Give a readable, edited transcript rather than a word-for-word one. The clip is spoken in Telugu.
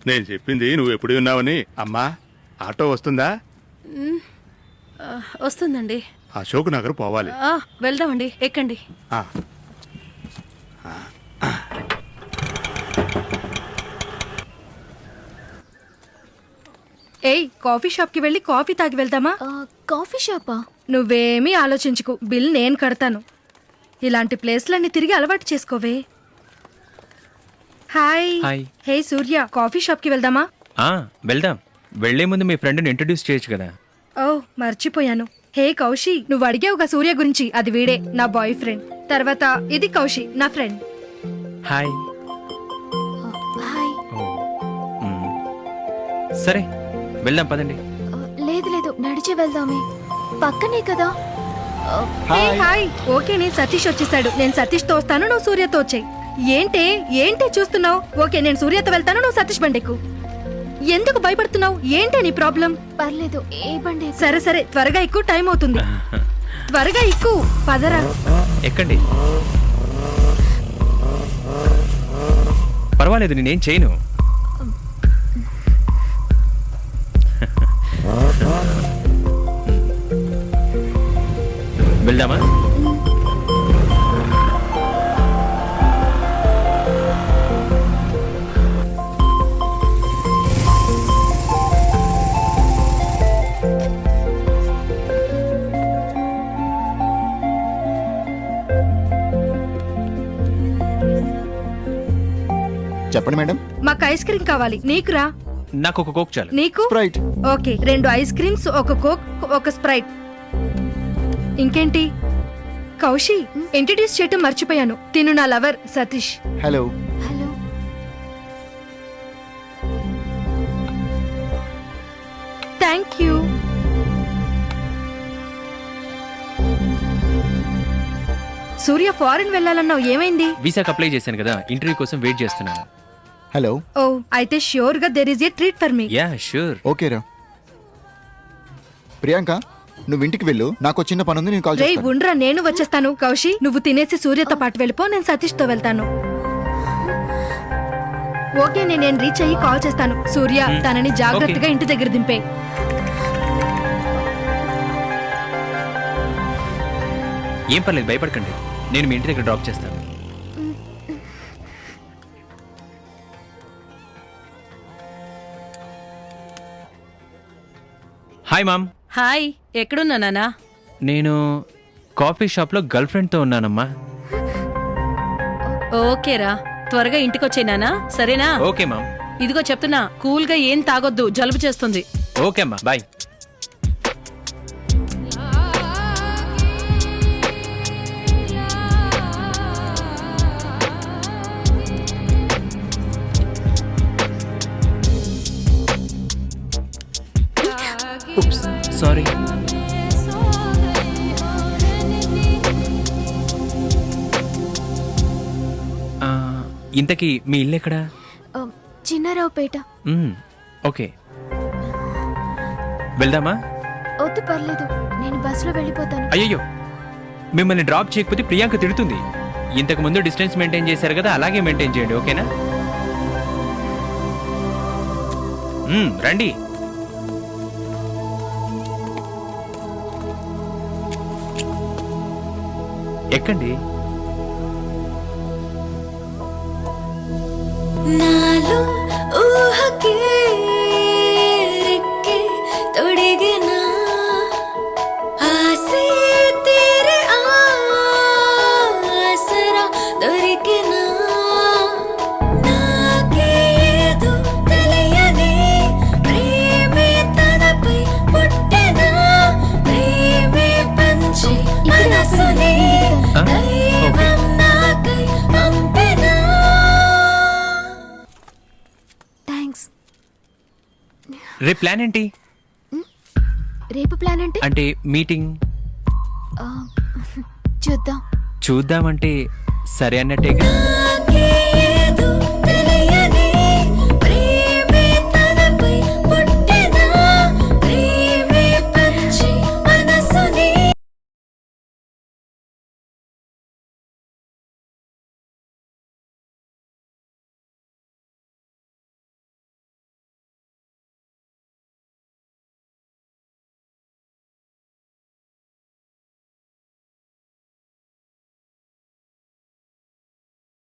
నేను చెప్పింది నువ్వు ఎప్పుడు ఉన్నావని. అమ్మా, ఆటో వస్తుందా? వస్తుందండి. అశోక్ నగర్ పోవాలి. వెళ్దామండి, ఎక్కండి. ఏయ్, కాఫీ షాప్కి వెళ్ళి కాఫీ తాగి వెళ్దామా? కాఫీ షాపా? నువ్వేమీ ఆలోచించుకు, బిల్ నేను కడతాను. ఇలాంటి ప్లేస్లన్నీ తిరిగి అలవాటు చేసుకోవే. హాయ్. హే సూర్య, కాఫీ షాప్కి వెళ్దామా? వెళ్దాం. వెళ్లే ముందు మీ ఫ్రెండ్ని ఇంట్రడ్యూస్ చేయొచ్చు కదా. ఓ మర్చిపోయాను. హే కౌశి, నువ్వు అడిగావుగా సూర్య గురించి, అది వీడే నా బాయ్ ఫ్రెండ్. తర్వాత ఇది కౌశి, నా ఫ్రెండ్. హాయ్. హాయ్. సరే వెళ్దాం పదండి. లేదు లేదు, నడిచి వెళ్దామే, పక్కనే కదా. Hey hi. ఓకే, నేను సతీష్ వచ్చేసాడు. నేను సతీష్తో వస్తాను, నువ్వు సూర్యతో వచ్చాయి. ఏంటి చూస్తున్నావు? ఓకే, నేను సూర్యతో వెళ్తాను, నువ్వు సతీష్ బండెక్కు. ఎందుకు భయపడుతున్నావు? ఏంటి నీ ప్రాబ్లం? పర్లేదు, ఏ బండి? సరే సరే, త్వరగా ఎక్కువ, టైం అవుతుంది. త్వరగా ఎక్కువ, పదరా. ఎక్కండి. పర్వాలేదు, నేనేం చేయను. వెళ్దామా? చెప్పండి మేడం. మాకు ఐస్ క్రీమ్ కావాలి. నీకురా? నాకు ఒక కోక్ చాలు. నీకు? స్ప్రైట్. ఓకే, 2 ఐస్ క్రీమ్స్, ఒక కోక్, ఒక స్ప్రైట్. ఇంకేంటి? కౌశి, ఇంట్రడ్యూస్ చేయటం మర్చిపోయాను. తిను నా lover Satish. Hello. Hello. Thank you. Surya, foreign వెళ్ళాలన్నావు, ఏమైంది? వీసాకి అప్లై చేశాను కదా, ఇంటర్వ్యూ కోసం వెయిట్ చేస్తున్నాను. హలో. ఓ, అయితే ష్యూర్ గా there is a treat for me. Yeah sure. ఓకేరా. ప్రియాంక, నువ్వు ఇంటికి వెళ్ళు, నాకు చిన్న పని ఉంది, నేను కాల్ రే చేస్తాను. ఉండ్రా, నేను వచ్చేస్తాను. కౌశి, నువ్వు తినేసి సూర్యతో పాటు వెళ్ళిపో, నేను సతీష్ తో వెళ్తాను. ఓకే, నేను రీచ్ అయ్యి కాల్ చేస్తాను. సూర్య, తనని జాగ్రత్తగా ఇంటి దగ్గర దింపే. ఏం పర్లేదు, భయపడకండి. నేను మీ ఇంటి దగ్గర డ్రాప్ చేస్తాను. Hi ma'am. హాయ్, ఎక్కడున్నా నానా? నేను కాఫీ షాప్లో గర్ల్ ఫ్రెండ్తో ఉన్నానమ్మా. ఓకేరా, త్వరగా ఇంటికొచ్చే నానా, సరేనా? Okay mom. ఇదిగో చెప్తున్నా, కూల్గా ఏం తాగొద్దు, జలుబు చేస్తుంది. ఓకే అమ్మా, బాయ్. సారీ. ఇంతకీ మీ ఇల్లు ఎక్కడా? చిన్నారావుపేట. ఓకే, వెళ్దామా? వద్దు, పర్లేదు, నేను బస్సులో వెళ్ళిపోతాను. అయ్యో, మిమ్మల్ని డ్రాప్ చేయకపోతే ప్రియాంక తిడుతుంది. ఇంతకు ముందు డిస్టెన్స్ మెయింటైన్ చేశారు కదా, అలాగే మెయింటైన్ చేయండి, ఓకేనా? రండి. ఎక్కండి. నాలో ఊహకే రెక్కే తొడిగినా, ఆసే తీరే ఆసరా దొరికినా, నాకేదో తెలియని ప్రేమే తనపై పుట్టినా, ప్రేమే పంచి మనసుని దైవం నాకై పంపినా. థ్యాంక్స్. రేపు ప్లాన్ ఏంటి? రేపు ప్లాన్ అంటే మీటింగ్ చూద్దాం. చూద్దామంటే సరే అన్నట్టేగా. నాకేదో